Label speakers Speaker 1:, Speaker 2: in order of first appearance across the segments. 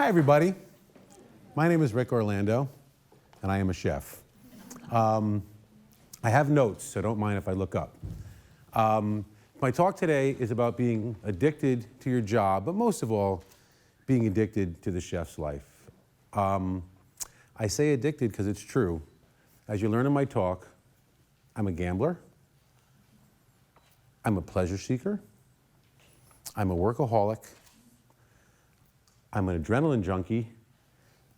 Speaker 1: Hi, everybody. My name is Ric Orlando, and I am a chef. I have notes, so don't mind if I look up. My talk today is about being addicted to your job, but most of all, being addicted to the chef's life. I say addicted because it's true. As you learn in my talk, I'm a gambler, I'm a pleasure seeker, I'm a workaholic, I'm an adrenaline junkie,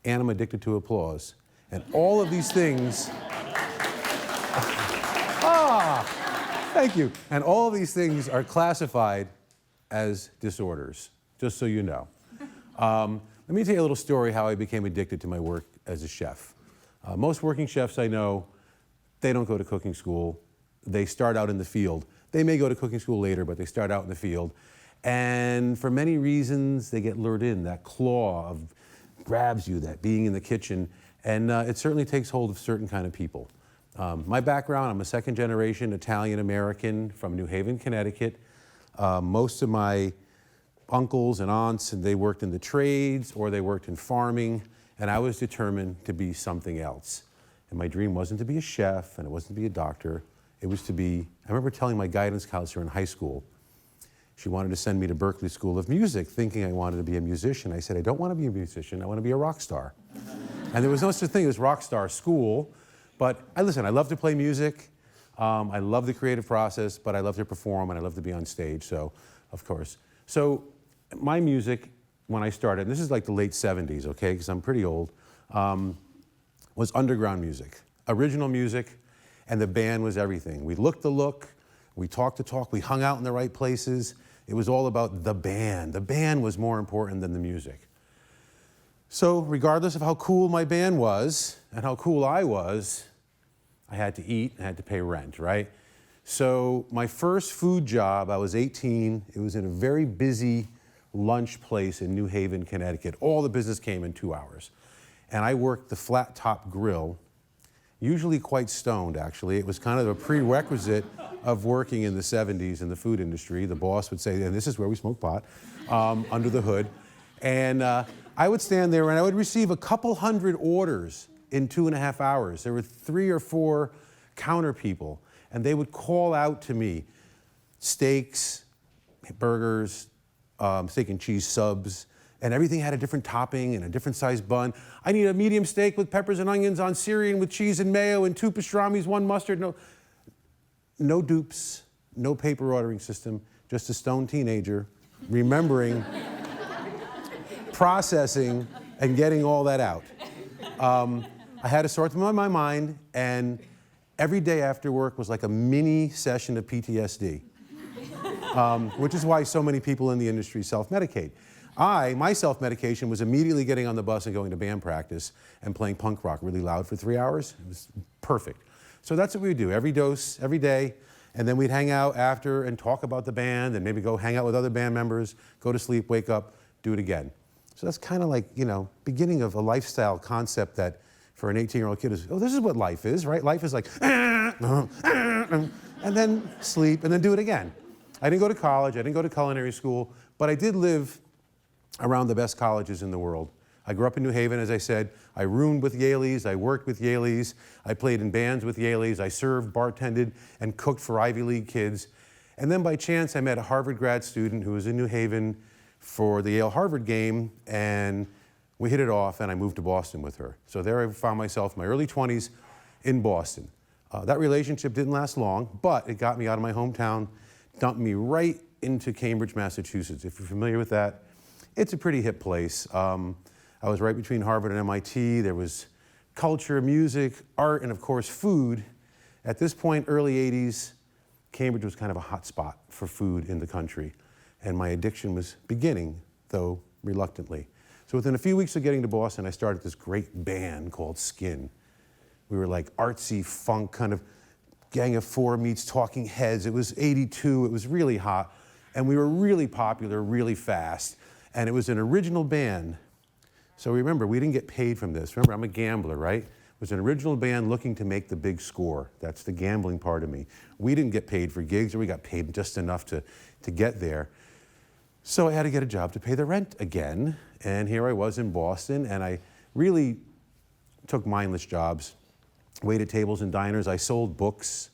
Speaker 1: and I'm addicted to applause. And all of these things, thank you. And all of these things are classified as disorders, just so you know. Let me tell you a little story how I became addicted to my work as a chef. Most working chefs I know, they don't go to cooking school. They start out in the field. They may go to cooking school later, but they start out in the field. And for many reasons, they get lured in. That claw grabs you, that being in the kitchen. And it certainly takes hold of certain kind of people. My background, I'm a second generation Italian-American from New Haven, Connecticut. Most of my uncles and aunts, they worked in the trades or they worked in farming, and I was determined to be something else. And my dream wasn't to be a chef, and it wasn't to be a doctor. It was to be, I remember telling my guidance counselor in high school, she wanted to send me to Berklee School of Music, thinking I wanted to be a musician. I said, I don't want to be a musician, I want to be a rock star. And there was no such thing as rock star school, but I love to play music. I love the creative process, but I love to perform and I love to be on stage, so, of course. So my music, when I started, and this is like the late 70s, okay, because I'm pretty old, was underground music, original music, and the band was everything. We looked the look, we talked the talk, we hung out in the right places. It was all about the band. The band was more important than the music. So regardless of how cool my band was and how cool I was, I had to eat, I had to pay rent, right? So my first food job, I was 18. It was in a very busy lunch place in New Haven, Connecticut. All the business came in 2 hours. And I worked the flat top grill, usually quite stoned, actually. It was kind of a prerequisite of working in the 70s in the food industry. The boss would say, and this is where we smoke pot, under the hood. And I would stand there and I would receive a couple hundred orders in 2.5 hours. There were 3 or 4 counter people, and they would call out to me steaks, burgers, steak and cheese subs, and everything had a different topping and a different sized bun. I need a medium steak with peppers and onions on Syrian with cheese and mayo and 2 pastrami's, 1 mustard. No dupes, no paper ordering system, just a stoned teenager remembering, processing, and getting all that out. I had to sort them in my mind, and every day after work was like a mini session of PTSD, which is why so many people in the industry self-medicate. My self-medication was immediately getting on the bus and going to band practice and playing punk rock really loud for 3 hours. It was perfect. So that's what we would do, every dose, every day, and then we'd hang out after and talk about the band and maybe go hang out with other band members, go to sleep, wake up, do it again. So that's kind of like, beginning of a lifestyle concept that for an 18-year-old kid is, oh, this is what life is, right? Life is like, and then sleep, and then do it again. I didn't go to college, I didn't go to culinary school, but I did live around the best colleges in the world. I grew up in New Haven, as I said. I roomed with Yaleys, I worked with Yaleys, I played in bands with Yaleys, I served, bartended, and cooked for Ivy League kids. And then by chance, I met a Harvard grad student who was in New Haven for the Yale-Harvard game, and we hit it off, and I moved to Boston with her. So there I found myself in my early 20s in Boston. That relationship didn't last long, but it got me out of my hometown, dumped me right into Cambridge, Massachusetts. If you're familiar with that, it's a pretty hip place. I was right between Harvard and MIT. There was culture, music, art, and of course food. At this point, early 80s, Cambridge was kind of a hot spot for food in the country. And my addiction was beginning, though reluctantly. So within a few weeks of getting to Boston, I started this great band called Skin. We were like artsy funk, kind of gang of 4 meets Talking Heads. It was 82, it was really hot. And we were really popular, really fast. And it was an original band. So remember, we didn't get paid from this. Remember, I'm a gambler, right? It was an original band looking to make the big score. That's the gambling part of me. We didn't get paid for gigs, or we got paid just enough to get there. So I had to get a job to pay the rent again. And here I was in Boston, and I really took mindless jobs, waited tables in diners. I sold books.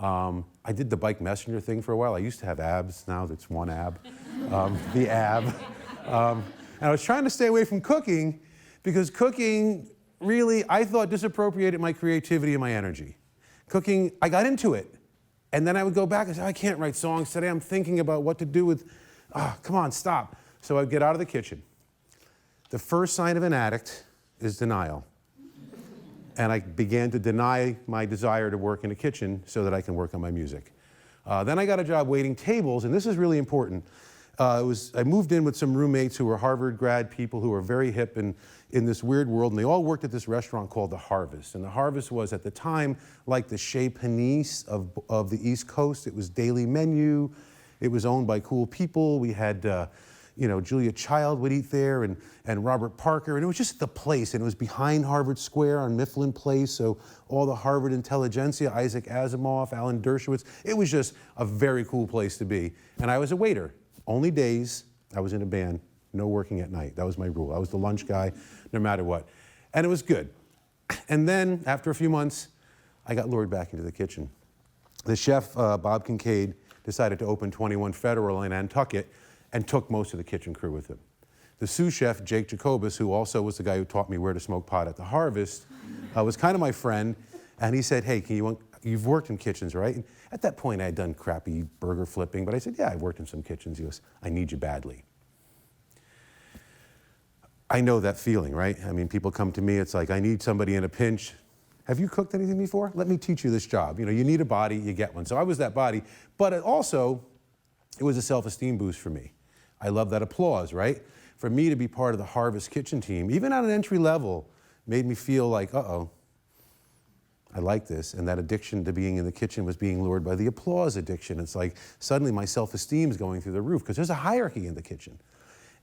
Speaker 1: I did the bike messenger thing for a while. I used to have abs. Now it's one ab, the ab. And I was trying to stay away from cooking because cooking really, I thought, disappropriated my creativity and my energy. Cooking, I got into it. And then I would go back and say, I can't write songs today. I'm thinking about what to do with, come on, stop. So I'd get out of the kitchen. The first sign of an addict is denial. And I began to deny my desire to work in the kitchen so that I can work on my music. Then I got a job waiting tables, and this is really important. I moved in with some roommates who were Harvard grad people who were very hip in this weird world, and they all worked at this restaurant called The Harvest. And The Harvest was, at the time, like the Chez Panisse of the East Coast. It was daily menu. It was owned by cool people. We had Julia Child would eat there, and Robert Parker, and it was just the place, and it was behind Harvard Square on Mifflin Place, so all the Harvard intelligentsia, Isaac Asimov, Alan Dershowitz, it was just a very cool place to be. And I was a waiter, only days. I was in a band, no working at night. That was my rule. I was the lunch guy, no matter what. And it was good. And then, after a few months, I got lured back into the kitchen. The chef, Bob Kincaid, decided to open 21 Federal in Nantucket, and took most of the kitchen crew with him. The sous chef, Jake Jacobus, who also was the guy who taught me where to smoke pot at the Harvest, was kind of my friend, and he said, hey, you've worked in kitchens, right? And at that point, I had done crappy burger flipping, but I said, yeah, I worked in some kitchens. He goes, I need you badly. I know that feeling, right? I mean, people come to me, it's like, I need somebody in a pinch. Have you cooked anything before? Let me teach you this job. You need a body, you get one. So I was that body, but it was a self-esteem boost for me. I love that applause, right? For me to be part of the Harvest kitchen team, even at an entry level, made me feel like, uh-oh, I like this. And that addiction to being in the kitchen was being lured by the applause addiction. It's like suddenly my self-esteem is going through the roof because there's a hierarchy in the kitchen.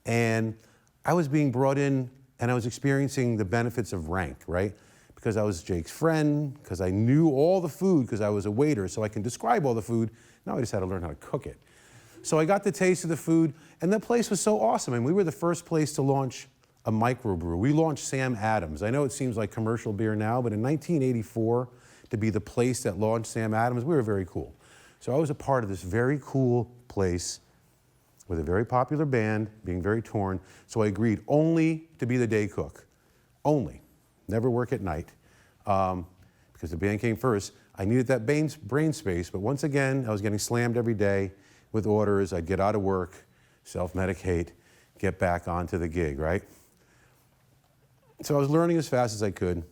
Speaker 1: And I was being brought in and I was experiencing the benefits of rank, right? Because I was Jake's friend, because I knew all the food, because I was a waiter, so I can describe all the food. Now I just had to learn how to cook it. So I got the taste of the food, and the place was so awesome. And we were the first place to launch a microbrew. We launched Sam Adams. I know it seems like commercial beer now, but in 1984, to be the place that launched Sam Adams, we were very cool. So I was a part of this very cool place with a very popular band, being very torn. So I agreed only to be the day cook. Only. Never work at night. Because the band came first. I needed that brain space, but once again, I was getting slammed every day with orders. I'd get out of work, self-medicate, get back onto the gig, right? So I was learning as fast as I could.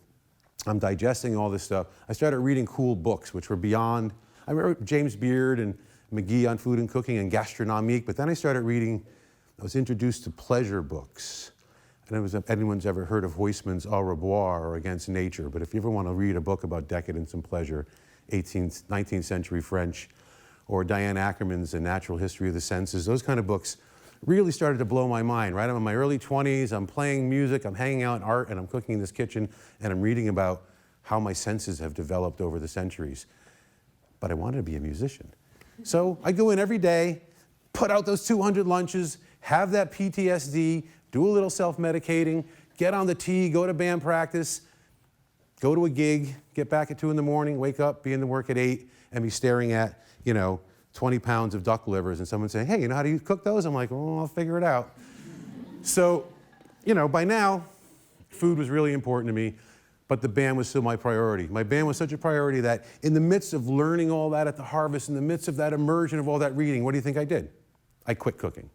Speaker 1: I'm digesting all this stuff. I started reading cool books, which were beyond, I remember James Beard and McGee on food and cooking and gastronomique, but then I started reading, I was introduced to pleasure books. I don't know if anyone's ever heard of Huysman's Au Revoir or Against Nature, but if you ever want to read a book about decadence and pleasure, 19th century French, or Diane Ackerman's The Natural History of the Senses, those kind of books really started to blow my mind, right? I'm in my early 20s, I'm playing music, I'm hanging out in art, and I'm cooking in this kitchen, and I'm reading about how my senses have developed over the centuries. But I wanted to be a musician. So I go in every day, put out those 200 lunches, have that PTSD, do a little self-medicating, get on the T, go to band practice, go to a gig, get back at 2 in the morning, wake up, be in the work at 8, and be staring at 20 pounds of duck livers and someone saying, hey, you know how to cook those? I'm like, oh, I'll figure it out. So, by now, food was really important to me, but the band was still my priority. My band was such a priority that in the midst of learning all that at the Harvest, in the midst of that immersion of all that reading, what do you think I did? I quit cooking.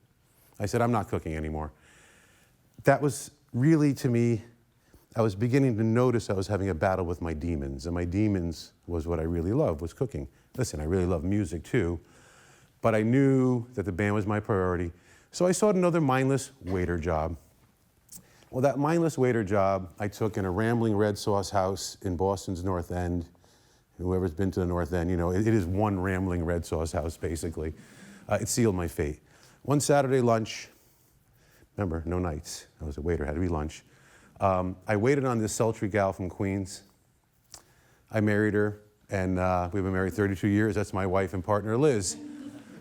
Speaker 1: I said, I'm not cooking anymore. That was really, to me, I was beginning to notice I was having a battle with my demons, and my demons was what I really loved, was cooking. Listen, I really love music too, but I knew that the band was my priority, so I sought another mindless waiter job. Well, that mindless waiter job I took in a rambling red sauce house in Boston's North End. Whoever's been to the North End, it is one rambling red sauce house, basically. It sealed my fate. One Saturday lunch, remember, no nights. I was a waiter, had to be lunch. I waited on this sultry gal from Queens. I married her, and we've been married 32 years. That's my wife and partner, Liz.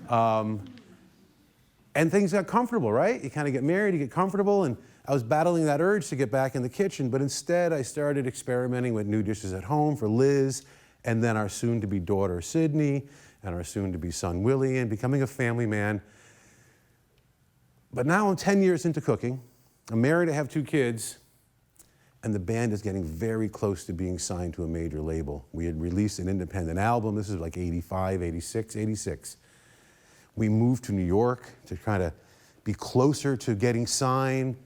Speaker 1: And And things got comfortable, right? You kind of get married, you get comfortable, and I was battling that urge to get back in the kitchen, but instead I started experimenting with new dishes at home for Liz, and then our soon-to-be daughter, Sydney, and our soon-to-be son, Willie, and becoming a family man. But now I'm 10 years into cooking. I'm married, I have 2 kids, and the band is getting very close to being signed to a major label. We had released an independent album. This is like 85, 86, 86. We moved to New York to try to be closer to getting signed.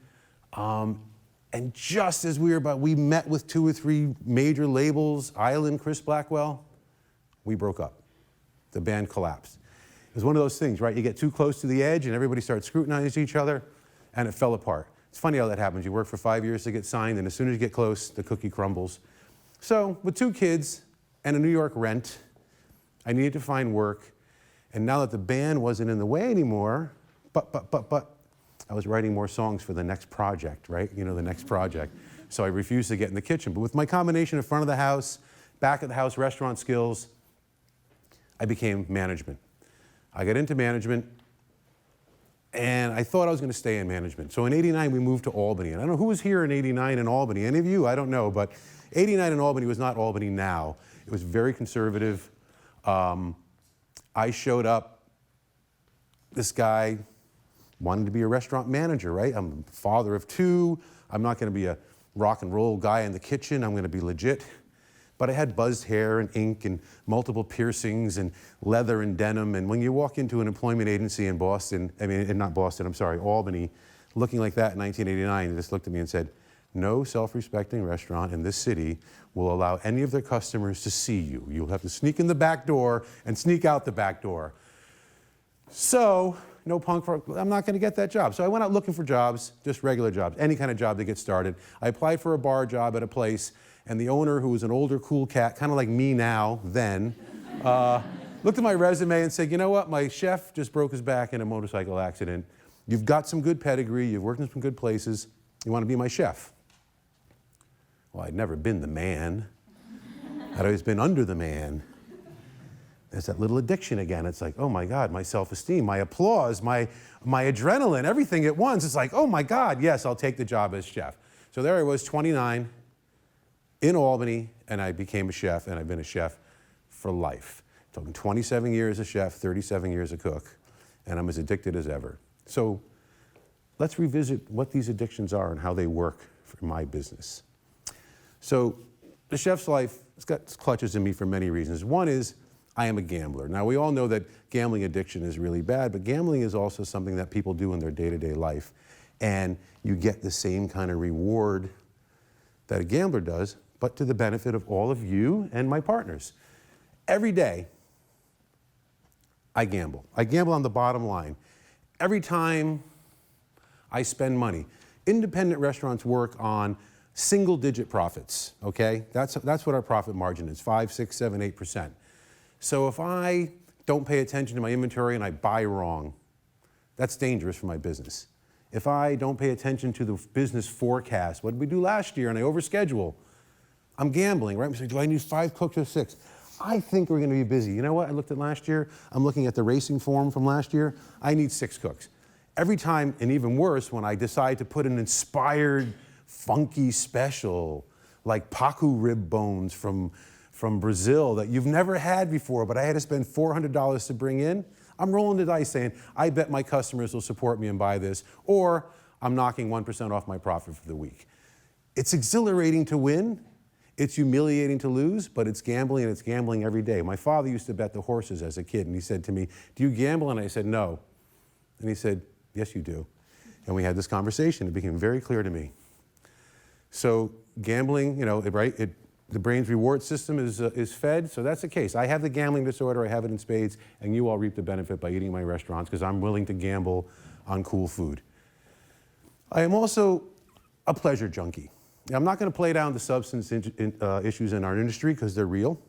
Speaker 1: And just as we met with 2 or 3 major labels, Island, Chris Blackwell, we broke up. The band collapsed. It was one of those things, right? You get too close to the edge and everybody starts scrutinizing each other, and it fell apart. It's funny how that happens. You work for 5 years to get signed, and as soon as you get close, the cookie crumbles. So with 2 kids and a New York rent, I needed to find work. And now that the band wasn't in the way anymore, but, I was writing more songs for the next project, right? You know, the next project. So I refused to get in the kitchen. But with my combination of front of the house, back of the house restaurant skills, I became management. I got into management, and I thought I was going to stay in management. So in '89, we moved to Albany. And I don't know who was here in '89 in Albany. Any of you? I don't know. But '89 in Albany was not Albany now. It was very conservative. I showed up. This guy wanted to be a restaurant manager, right? I'm a father of 2. I'm not going to be a rock and roll guy in the kitchen. I'm going to be legit. But I had buzzed hair and ink and multiple piercings and leather and denim. And when you walk into an employment agency in Boston, not Boston, I'm sorry, Albany, looking like that in 1989, they just looked at me and said, no self-respecting restaurant in this city will allow any of their customers to see you. You'll have to sneak in the back door and sneak out the back door. So, no punk rock, I'm not going to get that job. So I went out looking for jobs, just regular jobs, any kind of job to get started. I applied for a bar job at a place, and the owner, who was an older, cool cat, kind of like me now, then, looked at my resume and said, you know what, my chef just broke his back in a motorcycle accident. You've got some good pedigree, you've worked in some good places, you want to be my chef? Well, I'd never been the man. I'd always been under the man. There's that little addiction again. It's like, oh my God, my self-esteem, my applause, my adrenaline, everything at once. It's like, oh my God, yes, I'll take the job as chef. So there I was, 29, in Albany, and I became a chef, and I've been a chef for life. It took me 27 years as a chef, 37 years a cook, and I'm as addicted as ever. So let's revisit what these addictions are and how they work for my business. So the chef's life, it's got clutches in me for many reasons. One is I am a gambler. Now, we all know that gambling addiction is really bad, but gambling is also something that people do in their day-to-day life. And you get the same kind of reward that a gambler does, but to the benefit of all of you and my partners. Every day, I gamble. I gamble on the bottom line. Every time I spend money. Independent restaurants work on single-digit profits, okay? That's what our profit margin is, 5, 6, 7, 8%. So if I don't pay attention to my inventory and I buy wrong, that's dangerous for my business. If I don't pay attention to the business forecast, what did we do last year, and I overschedule, I'm gambling, right? I'm saying, do I need 5 cooks or 6? I think we're going to be busy. You know what? I looked at last year. I'm looking at the racing form from last year. I need 6 cooks. Every time, and even worse, when I decide to put an inspired, funky special, like pacu rib bones from Brazil that you've never had before, but I had to spend $400 to bring in, I'm rolling the dice saying, I bet my customers will support me and buy this, or I'm knocking 1% off my profit for the week. It's exhilarating to win. It's humiliating to lose, but it's gambling, and it's gambling every day. My father used to bet the horses as a kid, and he said to me, do you gamble? And I said, no. And he said, yes, you do. And we had this conversation. It became very clear to me. So gambling, you know, right? The brain's reward system is fed, so that's the case. I have the gambling disorder, I have it in spades, and you all reap the benefit by eating my restaurants because I'm willing to gamble on cool food. I am also a pleasure junkie. Now, I'm not going to play down the substance issues in our industry because they're real,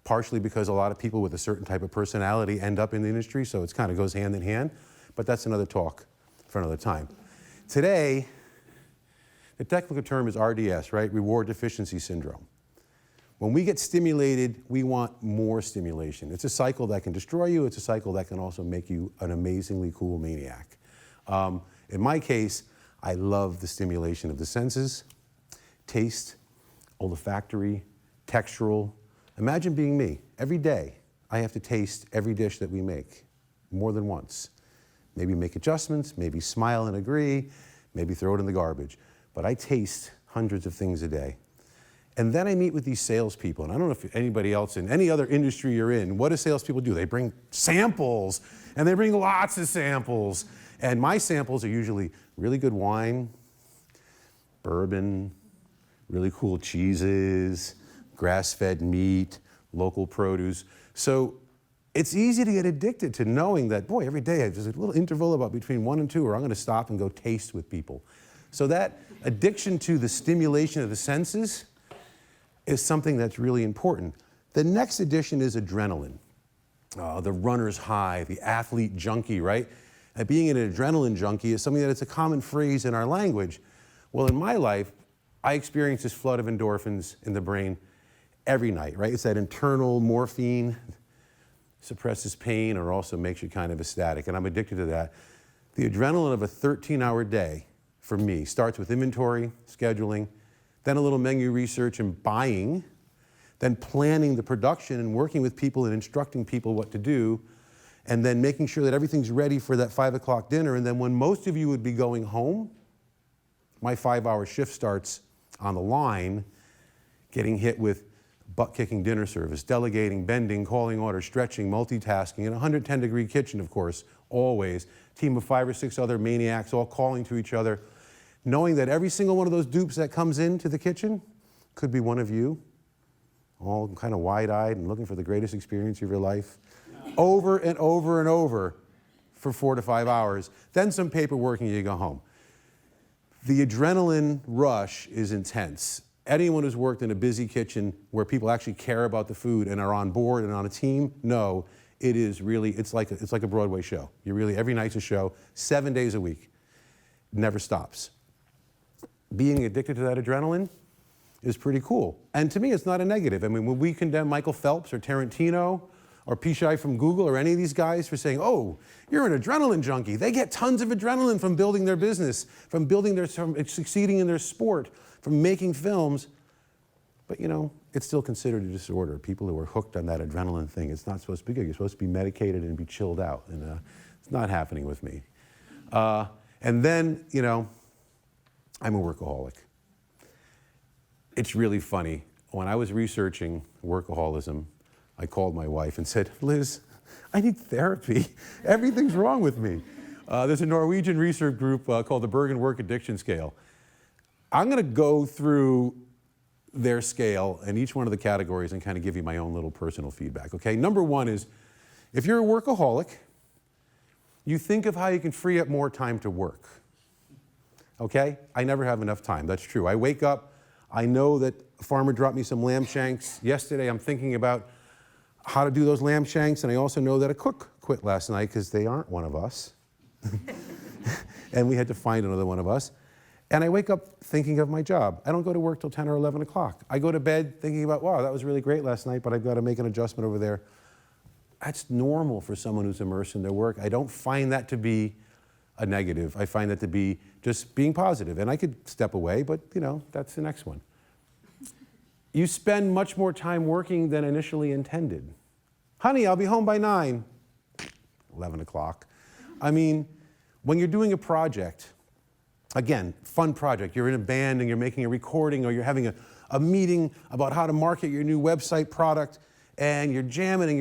Speaker 1: partially because a lot of people with a certain type of personality end up in the industry, so it kind of goes hand in hand, but that's another talk for another time. Today, the technical term is RDS, right? Reward Deficiency Syndrome. When we get stimulated, we want more stimulation. It's a cycle that can destroy you. It's a cycle that can also make you an amazingly cool maniac. In my case, I love the stimulation of the senses, taste, olfactory, textural. Imagine being me. Every day, I have to taste every dish that we make, more than once. Maybe make adjustments, maybe smile and agree, maybe throw it in the garbage. But I taste hundreds of things a day. And then I meet with these salespeople, and I don't know if anybody else in any other industry you're in, what do salespeople do? They bring samples, and they bring lots of samples. And my samples are usually really good wine, bourbon, really cool cheeses, grass-fed meat, local produce. So it's easy to get addicted to knowing that, boy, every day there's a little interval about between 1 and 2 where I'm going to stop and go taste with people. So that addiction to the stimulation of the senses is something that's really important. The next addiction is adrenaline. The runner's high, the athlete junkie, right? And being an adrenaline junkie is something that it's a common phrase in our language. Well, in my life, I experience this flood of endorphins in the brain every night, right? It's that internal morphine, suppresses pain or also makes you kind of ecstatic, and I'm addicted to that. The adrenaline of a 13-hour day, for me, starts with inventory, scheduling, then a little menu research and buying, then planning the production and working with people and instructing people what to do, and then making sure that everything's ready for that 5 o'clock dinner. And then when most of you would be going home, my 5-hour shift starts on the line, getting hit with butt-kicking dinner service, delegating, bending, calling orders, stretching, multitasking, in a 110-degree kitchen, of course, always. Team of 5 or 6 other maniacs all calling to each other, knowing that every single one of those dupes that comes into the kitchen could be one of you, all kind of wide-eyed and looking for the greatest experience of your life, over and over and over for 4 to 5 hours. Then some paperwork and you go home. The adrenaline rush is intense. Anyone who's worked in a busy kitchen where people actually care about the food and are on board and on a team, know it is really, it's like a Broadway show. You really, every night's a show, 7 days a week. It never stops. Being addicted to that adrenaline is pretty cool. And to me, it's not a negative. I mean, when we condemn Michael Phelps or Tarantino or Pichai from Google or any of these guys for saying, oh, you're an adrenaline junkie. They get tons of adrenaline from building their business, from succeeding in their sport, from making films. But you know, it's still considered a disorder. People who are hooked on that adrenaline thing, it's not supposed to be good. You're supposed to be medicated and be chilled out. And it's not happening with me. And then, you know, I'm a workaholic. It's really funny. When I was researching workaholism, I called my wife and said, Liz, I need therapy. Everything's wrong with me. There's a Norwegian research group called the Bergen Work Addiction Scale. I'm going to go through their scale and each one of the categories and kind of give you my own little personal feedback, okay? Number 1 is, if you're a workaholic, you think of how you can free up more time to work, okay? I never have enough time, that's true. I wake up, I know that a farmer dropped me some lamb shanks. Yesterday, I'm thinking about how to do those lamb shanks, and I also know that a cook quit last night because they aren't one of us. And we had to find another one of us. And I wake up thinking of my job. I don't go to work till 10 or 11 o'clock. I go to bed thinking about, wow, that was really great last night, but I've got to make an adjustment over there. That's normal for someone who's immersed in their work. I don't find that to be a negative. I find that to be just being positive. And I could step away, but you know, that's the next one. You spend much more time working than initially intended. Honey, I'll be home by 9. 11 o'clock. I mean, when you're doing a project, again, fun project, you're in a band and you're making a recording or you're having a meeting about how to market your new website product and you're jamming,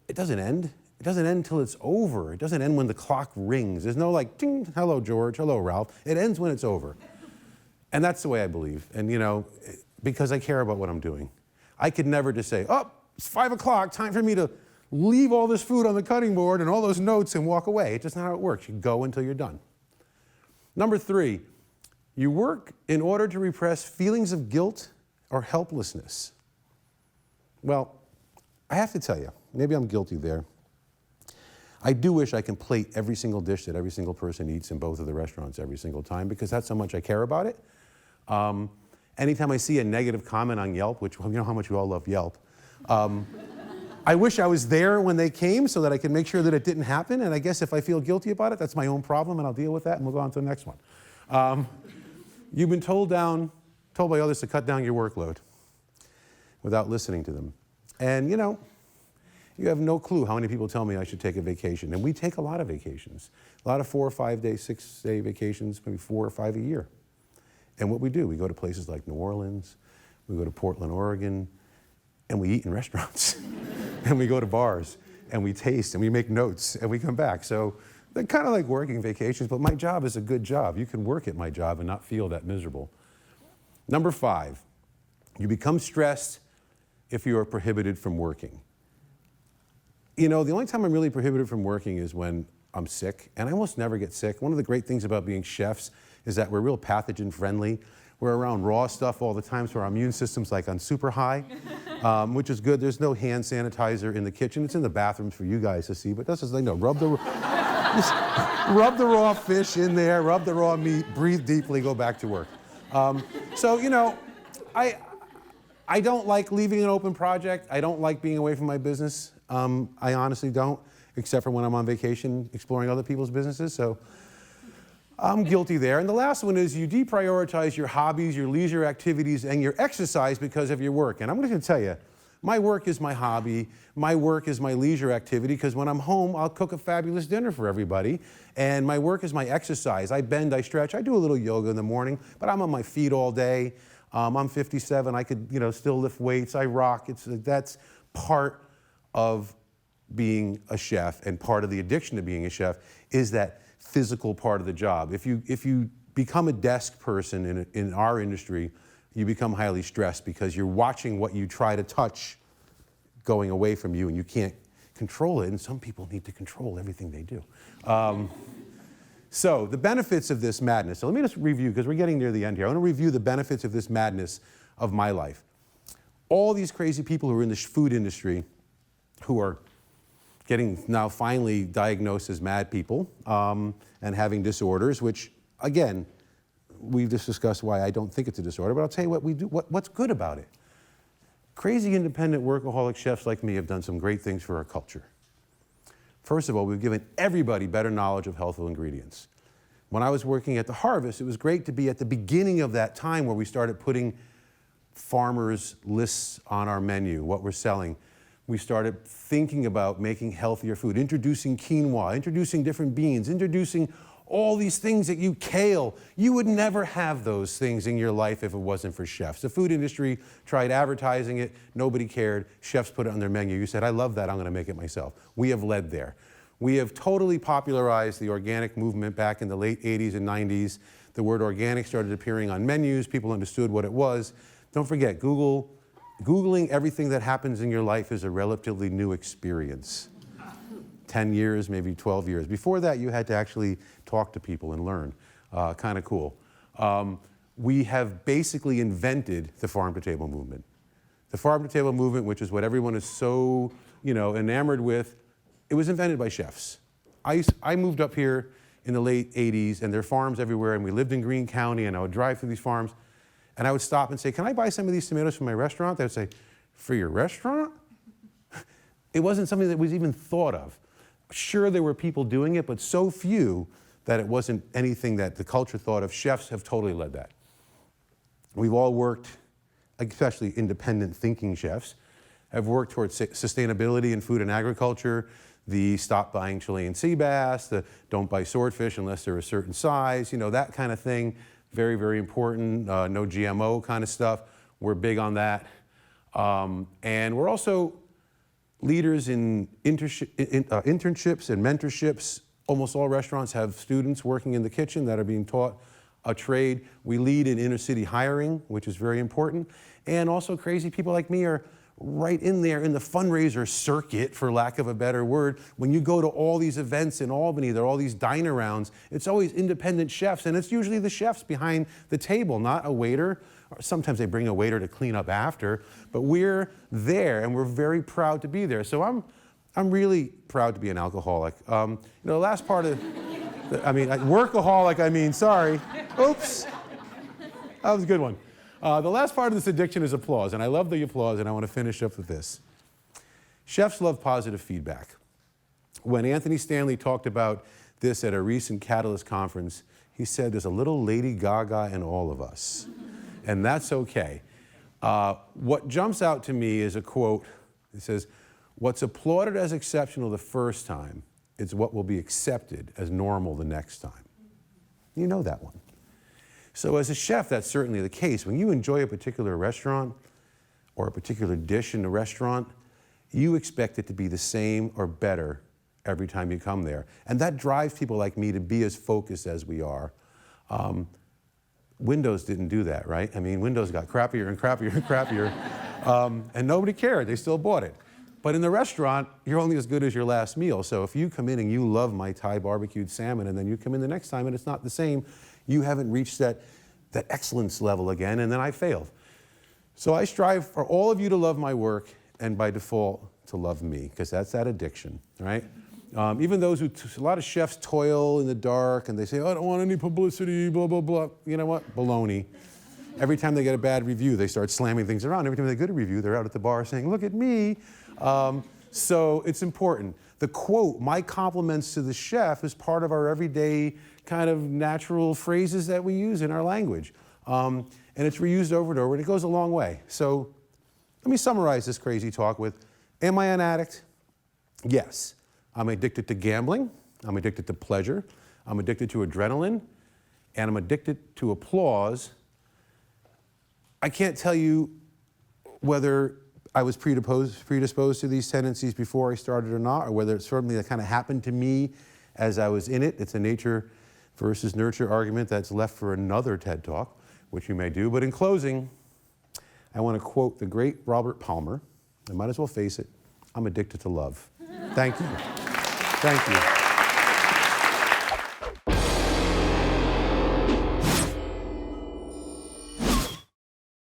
Speaker 1: it doesn't end. It doesn't end until it's over. It doesn't end when the clock rings. There's no like, ding, hello, George, hello, Ralph. It ends when it's over. And that's the way I believe. And you know, because I care about what I'm doing. I could never just say, oh, it's 5 o'clock, time for me to leave all this food on the cutting board and all those notes and walk away. It's just not how it works. You go until you're done. Number 3, you work in order to repress feelings of guilt or helplessness. Well, I have to tell you, maybe I'm guilty there. I do wish I can plate every single dish that every single person eats in both of the restaurants every single time because that's how much I care about it. Anytime I see a negative comment on Yelp, which, well, you know how much we all love Yelp, I wish I was there when they came so that I could make sure that it didn't happen. And I guess if I feel guilty about it, that's my own problem, and I'll deal with that, and we'll go on to the next one. You've been told by others to cut down your workload without listening to them. And you know, you have no clue how many people tell me I should take a vacation. And we take a lot of vacations. A lot of 4 or 5 day, 6 day vacations, maybe 4 or 5 a year. And what we do, we go to places like New Orleans, we go to Portland, Oregon, and we eat in restaurants. And we go to bars, and we taste, and we make notes, and we come back. So they're kind of like working vacations, but my job is a good job. You can work at my job and not feel that miserable. Number 5, you become stressed if you are prohibited from working. You know, the only time I'm really prohibited from working is when I'm sick, and I almost never get sick. One of the great things about being chefs is that we're real pathogen friendly. We're around raw stuff all the time, so our immune system's like on super high, which is good. There's no hand sanitizer in the kitchen. It's in the bathrooms for you guys to see, but that's just like, no, rub the raw fish in there, rub the raw meat, breathe deeply, go back to work. So, you know, I don't like leaving an open project. I don't like being away from my business. I honestly don't, except for when I'm on vacation exploring other people's businesses. So I'm guilty there. And the last one is you deprioritize your hobbies, your leisure activities, and your exercise because of your work. And I'm going to tell you, my work is my hobby. My work is my leisure activity because when I'm home, I'll cook a fabulous dinner for everybody. And my work is my exercise. I bend, I stretch. I do a little yoga in the morning, but I'm on my feet all day. I'm 57. I could, you know, still lift weights. I rock. That's part of being a chef, and part of the addiction to being a chef is that physical part of the job. If you become a desk person in our industry, you become highly stressed because you're watching what you try to touch going away from you, and you can't control it. And some people need to control everything they do. So the benefits of this madness. So let me just review, because we're getting near the end here. I want to review the benefits of this madness of my life. All these crazy people who are in the food industry, who are getting now finally diagnosed as mad people and having disorders, which, again, we've just discussed why I don't think it's a disorder, but I'll tell you what we do, what's good about it. Crazy independent workaholic chefs like me have done some great things for our culture. First of all, we've given everybody better knowledge of healthful ingredients. When I was working at the Harvest, it was great to be at the beginning of that time where we started putting farmers' lists on our menu, what we're selling. We started thinking about making healthier food, introducing quinoa, introducing different beans, introducing all these things that kale. You would never have those things in your life if it wasn't for chefs. The food industry tried advertising it, nobody cared. Chefs put it on their menu. You said, I love that, I'm gonna make it myself. We have led there. We have totally popularized the organic movement back in the late 80s and 90s. The word organic started appearing on menus, people understood what it was. Don't forget, Googling everything that happens in your life is a relatively new experience. 10 years, maybe 12 years. Before that, you had to actually talk to people and learn. Kind of cool. We have basically invented the farm-to-table movement. The farm-to-table movement, which is what everyone is so, enamored with, it was invented by chefs. I moved up here in the late 80s, and there are farms everywhere, and we lived in Greene County, and I would drive through these farms, and I would stop and say, can I buy some of these tomatoes for my restaurant? They would say, for your restaurant? It wasn't something that was even thought of. Sure, there were people doing it, but so few that it wasn't anything that the culture thought of. Chefs have totally led that. We've all worked, especially independent thinking chefs, have worked towards sustainability in food and agriculture, the stop buying Chilean sea bass, the don't buy swordfish unless they're a certain size, that kind of thing. Very, very important, no GMO kind of stuff. We're big on that. And we're also leaders in internships and mentorships. Almost all restaurants have students working in the kitchen that are being taught a trade. We lead in inner city hiring, which is very important. And also crazy people like me are right in there in the fundraiser circuit, for lack of a better word. When you go to all these events in Albany, there are all these dine arounds, it's always independent chefs, and it's usually the chefs behind the table, not a waiter. Or sometimes they bring a waiter to clean up after, but we're there and we're very proud to be there. So I'm really proud to be an alcoholic. The last part of, workaholic, sorry. Oops, that was a good one. The last part of this addiction is applause, and I love the applause, and I want to finish up with this. Chefs love positive feedback. When Anthony Stanley talked about this at a recent Catalyst conference, he said there's a little Lady Gaga in all of us, and that's okay. What jumps out to me is a quote. It says, "What's applauded as exceptional the first time is what will be accepted as normal the next time." You know that one. So as a chef, that's certainly the case. When you enjoy a particular restaurant or a particular dish in the restaurant, you expect it to be the same or better every time you come there. And that drives people like me to be as focused as we are. Windows didn't do that, right? I mean, Windows got crappier and crappier and crappier, and nobody cared. They still bought it. But in the restaurant, you're only as good as your last meal. So if you come in and you love my Thai barbecued salmon, and then you come in the next time and it's not the same, you haven't reached that excellence level again, and then I failed. So I strive for all of you to love my work, and by default, to love me, because that's that addiction, right? Even those a lot of chefs toil in the dark, and they say, oh, I don't want any publicity, blah, blah, blah. You know what? Baloney. Every time they get a bad review, they start slamming things around. Every time they get a review, they're out at the bar saying, look at me. So it's important. The quote, my compliments to the chef, is part of our everyday kind of natural phrases that we use in our language. And it's reused over and over, and it goes a long way. So let me summarize this crazy talk with, am I an addict? Yes. I'm addicted to gambling. I'm addicted to pleasure. I'm addicted to adrenaline. And I'm addicted to applause. I can't tell you whether I was predisposed to these tendencies before I started or not, or whether it's something that kind of happened to me as I was in it. It's a nature versus nurture argument that's left for another TED Talk, which you may do. But in closing, I want to quote the great Robert Palmer. I might as well face it. I'm addicted to love. Thank you. Thank you.